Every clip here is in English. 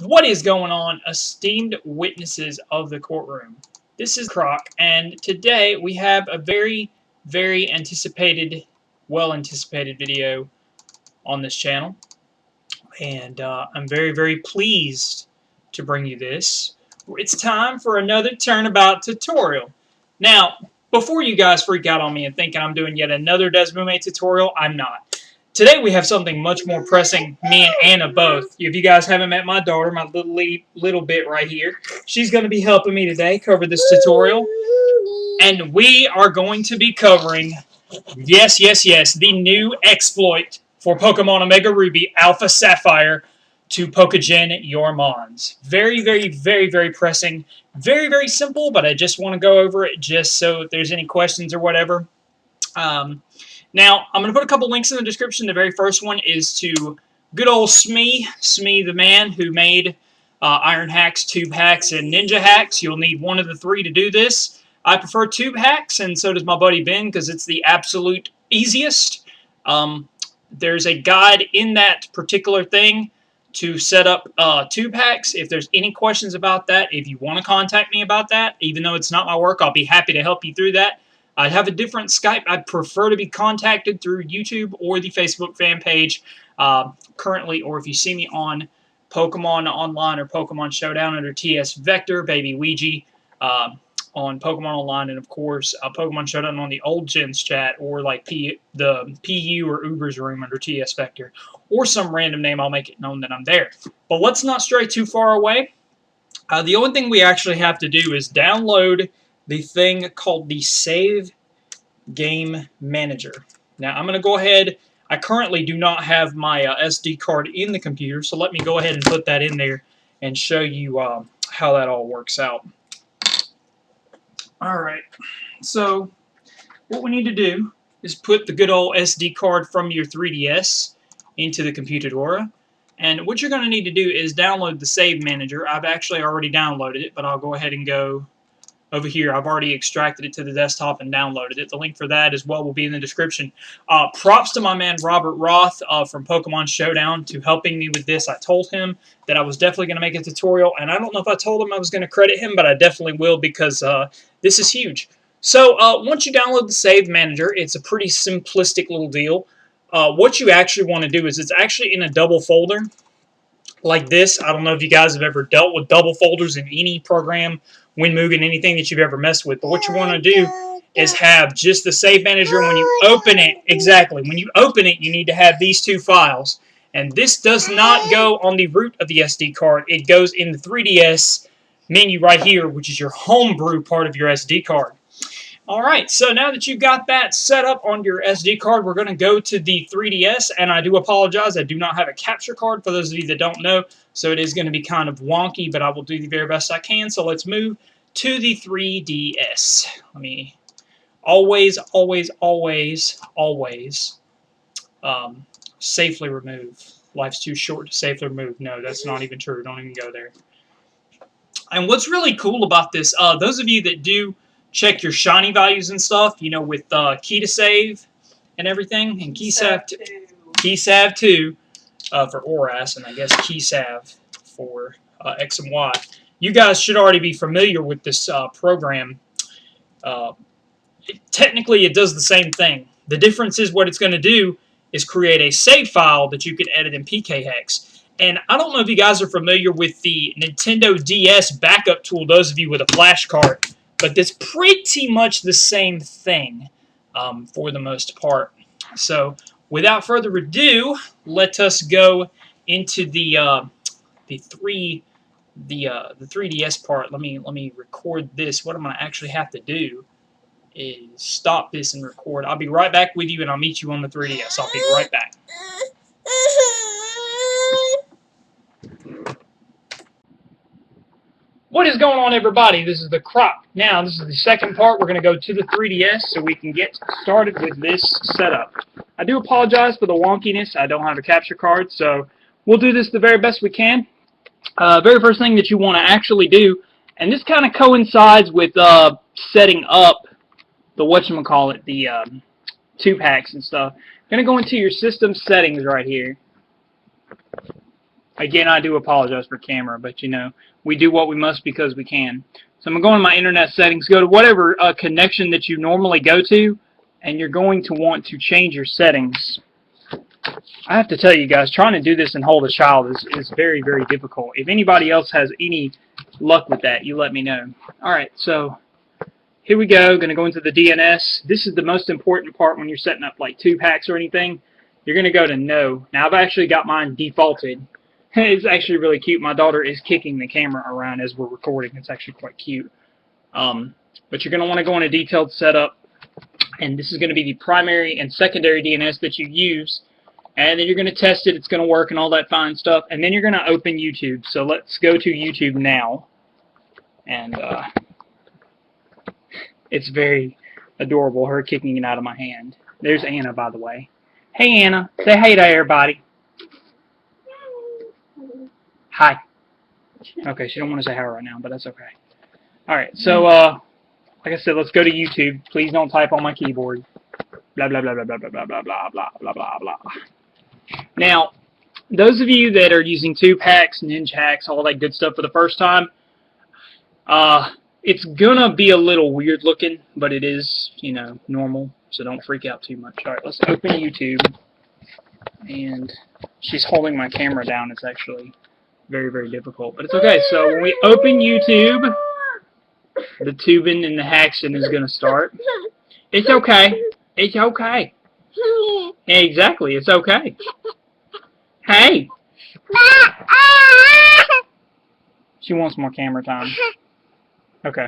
What is going on, esteemed witnesses of the courtroom? This is Croc, and today we have a very anticipated, well-anticipated video on this channel, and I'm very pleased to bring you this. It's time for another turnabout tutorial. Now, before you guys freak out on me and thinking I'm doing yet another Desmume tutorial, I'm not. Today we have something much more pressing, me and Anna both. If you guys haven't met my daughter, my little bit right here, she's going to be helping me today cover this tutorial. And we are going to be covering, yes, the new exploit for Pokemon Omega Ruby Alpha Sapphire to PokeGen your Mons. Very pressing. Very simple, but I just want to go over it just so if there's any questions or whatever. Now, I'm going to put a couple links in the description. The very first one is to good old Smea, the man who made Iron Hacks, TubeHax, and Ninja Hacks. You'll need one of the three to do this. I prefer TubeHax, and so does my buddy Ben, because it's the absolute easiest. There's a guide in that particular thing to set up TubeHax. If there's any questions about that, if you want to contact me about that, even though it's not my work, I'll be happy to help you through that. I have a different Skype. I'd prefer to be contacted through YouTube or the Facebook fan page currently, or if you see me on Pokemon Online or Pokemon Showdown under tsvector, Baby Ouija, on Pokemon Online, and of course Pokemon Showdown on the old Gens chat, or like the PU or Uber's room under tsvector, or some random name. I'll make it known that I'm there. But let's not stray too far away. The only thing we actually have to do is download the thing called the Save Game Manager. Now, I'm going to go ahead. I currently do not have my SD card in the computer, so let me go ahead and put that in there and show you how that all works out. Alright, so what we need to do is put the good old SD card from your 3DS into the Computadora. And what you're going to need to do is download the Save Manager. I've actually already downloaded it, but I'll go ahead and go over here. I've already extracted it to the desktop and downloaded it. The link for that as well will be in the description. Props to my man Robert Roth from Pokemon Showdown to helping me with this. I told him that I was definitely going to make a tutorial, and I don't know if I told him I was going to credit him, but I definitely will, because this is huge. So once you download the Save Manager, it's a pretty simplistic little deal. What you actually want to do is it's actually in a double folder like this. I don't know if you guys have ever dealt with double folders in any program, WinMoog, and anything that you've ever messed with. But what you want to do is have just the Save Manager. When you open it, when you open it, you need to have these two files. And this does not go on the root of the SD card. It goes in the 3DS menu right here, which is your Homebrew part of your SD card. Alright, so now that you've got that set up on your SD card, we're going to go to the 3DS, and I do apologize, I do not have a capture card for those of you that don't know, so it is going to be kind of wonky, but I will do the very best I can. So let's move to the 3DS. Let me always safely remove. Life's too short to safely remove. No, that's not even true. Don't even go there. And what's really cool about this, those of you that do check your shiny values and stuff, you know, with key to save and everything, and key salve 2 for Oras, and I guess key salve for X and Y. You guys should already be familiar with this program. Technically, it does the same thing. The difference is what it's going to do is create a save file that you can edit in PKHex. And I don't know if you guys are familiar with the Nintendo DS backup tool, those of you with a flash card. But it's pretty much the same thing for the most part. So without further ado, let us go into the 3DS part. Let me record this. What I'm going to actually have to do is stop this and record. I'll be right back with you, and I'll meet you on the 3DS. I'll be right back. What is going on, everybody? This is the Croc. Now, this is the second part. We're going to go to the 3DS so we can get started with this setup. I do apologize for the wonkiness. I don't have a capture card, so we'll do this the very best we can. Very first thing that you want to actually do, and this kind of coincides with setting up the whatchamacallit, the TubeHax and stuff. You're going to go into your system settings right here. Again, I do apologize for camera, but you know, we do what we must because we can. So I'm going to go in my internet settings, go to whatever connection that you normally go to, and you're going to want to change your settings. I have to tell you guys, trying to do this and hold a child is very, very difficult. If anybody else has any luck with that, you let me know. Alright, so here we go. Going to go into the DNS. This is the most important part when you're setting up like TubeHax or anything. You're going to go to no. Now I've actually got mine defaulted. It's actually really cute. My daughter is kicking the camera around as we're recording. It's actually quite cute. But you're going to want to go in a detailed setup, and this is going to be the primary and secondary DNS that you use. And then you're going to test it. It's going to work and all that fine stuff. And then you're going to open YouTube. So let's go to YouTube now. And it's very adorable, her kicking it out of my hand. There's Anna, by the way. Hey, Anna. Say hey to everybody. Hi. Okay, she don't want to say hi right now, but that's okay. Alright, so, like I said, let's go to YouTube. Please don't type on my keyboard. Blah, blah, blah, blah, blah, blah, blah, blah, blah, blah, blah, blah, blah. Now, those of you that are using TubeHax, NinjaHax, all that good stuff for the first time, it's gonna be a little weird looking, but it is, you know, normal, so don't freak out too much. Alright, let's open YouTube. And she's holding my camera down. It's actually very, very difficult, but it's okay. So when we open YouTube, the tubing and the haxing is going to start. It's okay. It's okay. Exactly, it's okay. Hey! She wants more camera time. Okay.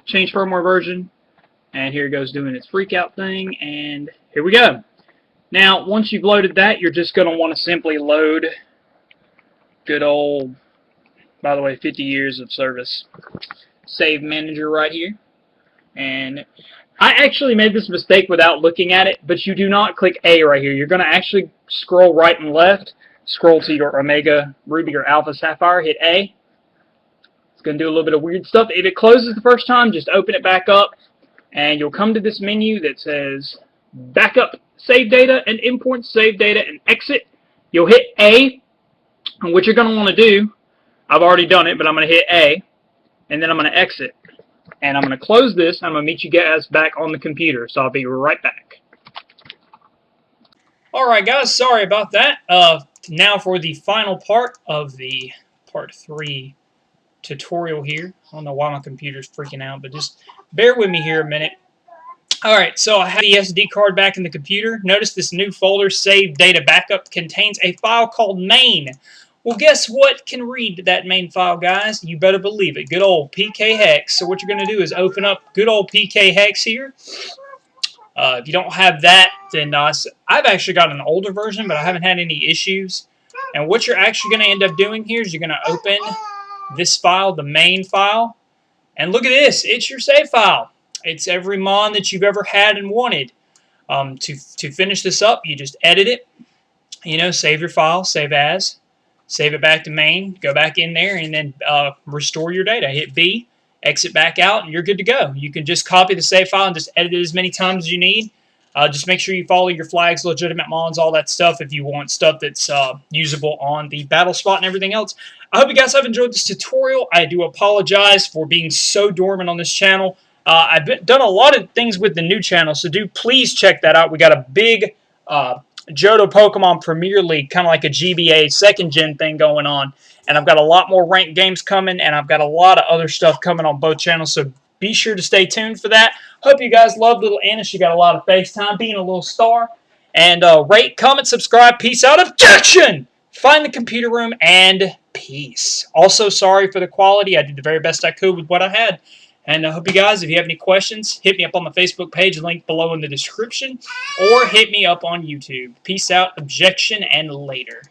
Change firmware version, and here it goes doing its freak out thing, and here we go. Now, once you've loaded that, you're just going to want to simply load good old, by the way, 50 years of service save manager right here. And I actually made this mistake without looking at it, but you do not click A right here. You're going to actually scroll right and left, scroll to your Omega, Ruby, or Alpha, Sapphire, hit A. It's going to do a little bit of weird stuff. If it closes the first time, just open it back up, and you'll come to this menu that says Backup, Save Data, and Import Save Data, and Exit. You'll hit A. And what you're going to want to do, I've already done it, but I'm going to hit A, and then I'm going to exit. And I'm going to close this, and I'm going to meet you guys back on the computer, so I'll be right back. Alright guys, sorry about that. Now for the final part of the Part 3 tutorial here. I don't know why my computer's freaking out, but just bear with me here a minute. Alright, so I have the SD card back in the computer. Notice this new folder, Save Data Backup, contains a file called main. Well, guess what can read that main file, guys? You better believe it. Good old PKHex. So what you're going to do is open up good old PKHex here. If you don't have that, then I've actually got an older version, but I haven't had any issues. And what you're actually going to end up doing here is you're going to open this file, the main file. And look at this. It's your save file. It's every mon that you've ever had and wanted. To finish this up, you just edit it. You know, save your file, save as. Save it back to main, go back in there, and then restore your data. Hit B, exit back out, and you're good to go. You can just copy the save file and just edit it as many times as you need. Just make sure you follow your flags, legitimate mons, all that stuff if you want stuff that's usable on the battle spot and everything else. I hope you guys have enjoyed this tutorial. I do apologize for being so dormant on this channel. I've done a lot of things with the new channel, so do please check that out. We got a big Johto Pokemon Premier League, kind of like a GBA 2nd gen thing going on. And I've got a lot more ranked games coming, and I've got a lot of other stuff coming on both channels, so be sure to stay tuned for that. Hope you guys love little Anna. She got a lot of FaceTime being a little star. And rate, comment, subscribe. Peace out. Objection! Find the computer room, and peace. Also, sorry for the quality. I did the very best I could with what I had. And I hope you guys, if you have any questions, hit me up on my Facebook page, link below in the description, or hit me up on YouTube. Peace out, objection, and later.